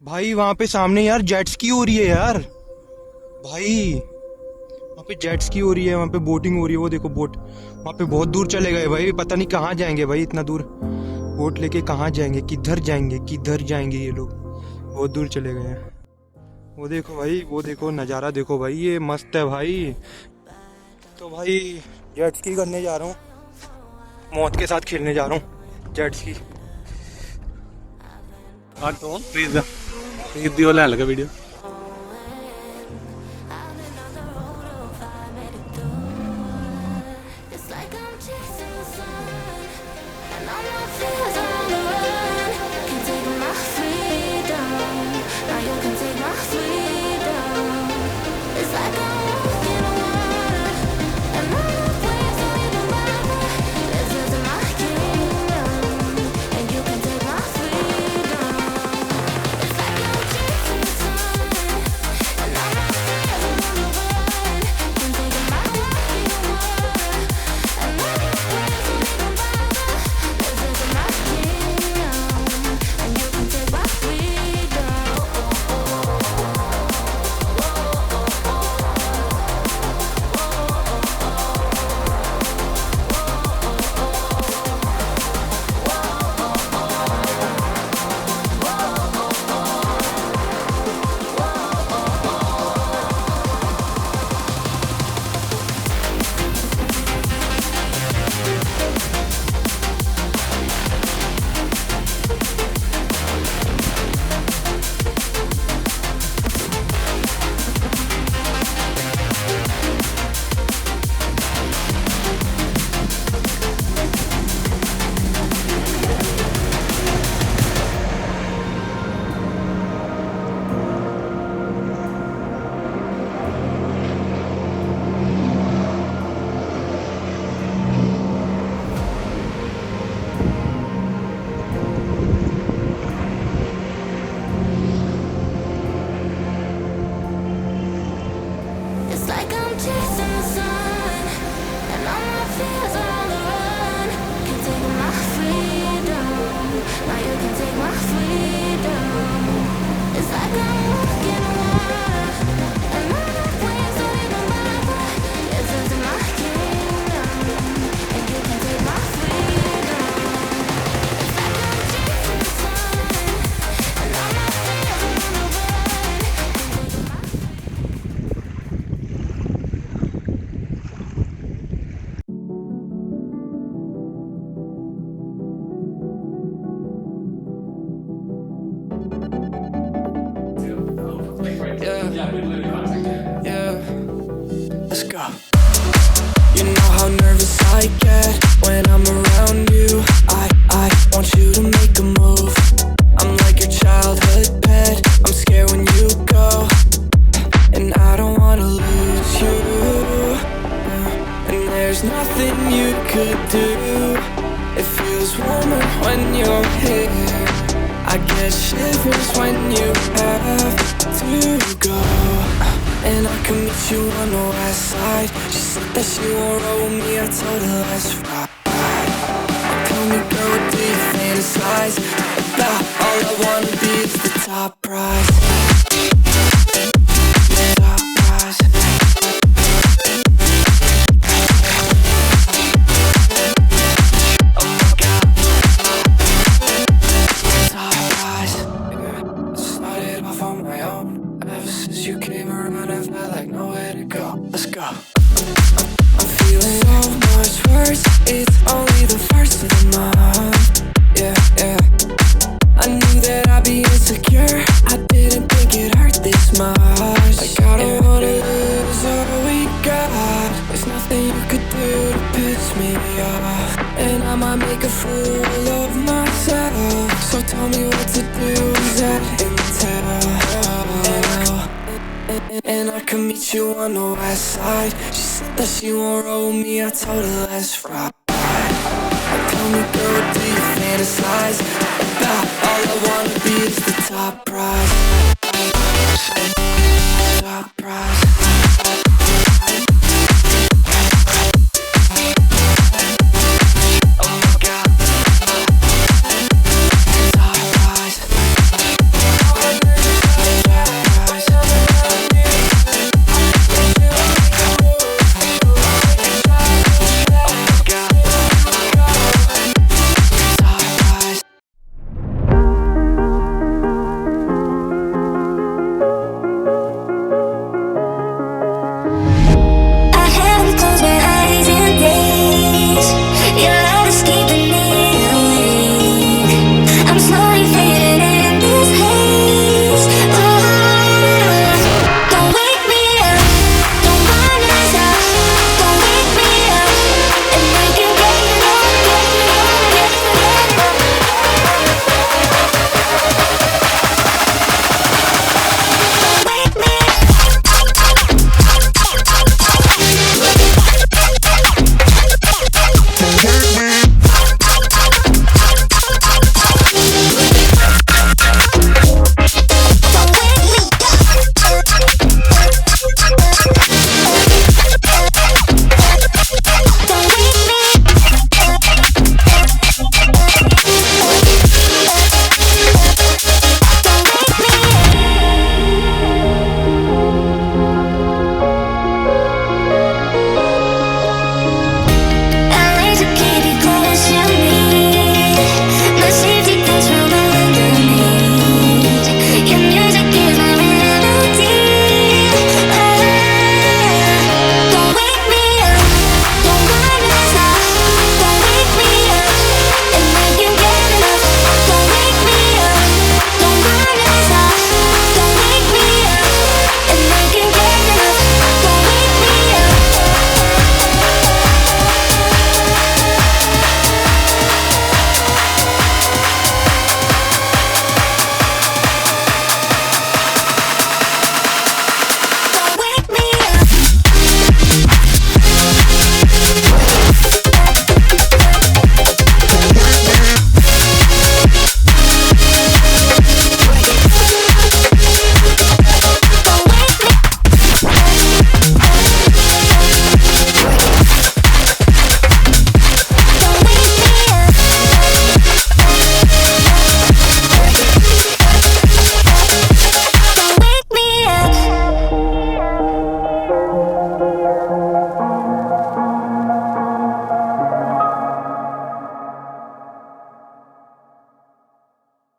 भाई वहां पे सामने यार जेट स्की हो रही है यार। भाई वहां पे जेट स्की हो रही है, वहां पे बोटिंग हो रही है। वो देखो बोट, वहां पे बहुत दूर चले गए भाई। पता नहीं कहाँ जाएंगे भाई, इतना दूर बोट लेके कहाँ जाएंगे, किधर जाएंगे, किधर जाएंगे ये लोग। बहुत दूर चले गए हैं। वो देखो भाई, वो देखो नज़ारा देखो भाई, ये मस्त है भाई। तो भाई जेट स्की करने जा रहा हूँ, मौत के साथ खेलने जा रहा हूँ जेट स्की। प्लीज दियो ले लगा video. Let's go. You know how nervous I get when I'm around you. I want you to make a move. I'm like your childhood pet. I'm scared when you go, and I don't wanna lose you. And there's nothing you could do. It feels warmer when you're here. I get shivers when you have to go. And I can meet you on the west side. She said that she won't roll with me, I told her let's ride. Tell me girl, what do you fantasize about? All I wanna be is the top prize. Top prize. Oh my God. Top prize. I started off on my own. Ever since you came around, I've had like nowhere to go. Let's go. I'm feeling so much worse. It's only the first of the month. Yeah, yeah. I knew that I'd be insecure. I didn't think it hurt this much. Like I don't wanna lose all we got. There's nothing you could do to piss me off. And I might make a fool of myself. So tell me what to do. Is that intel? And I can meet you on the west side. She said that she won't roll with me, I told her let's ride. Tell me girl, what do you fantasize about? All I wanna be is the top prize.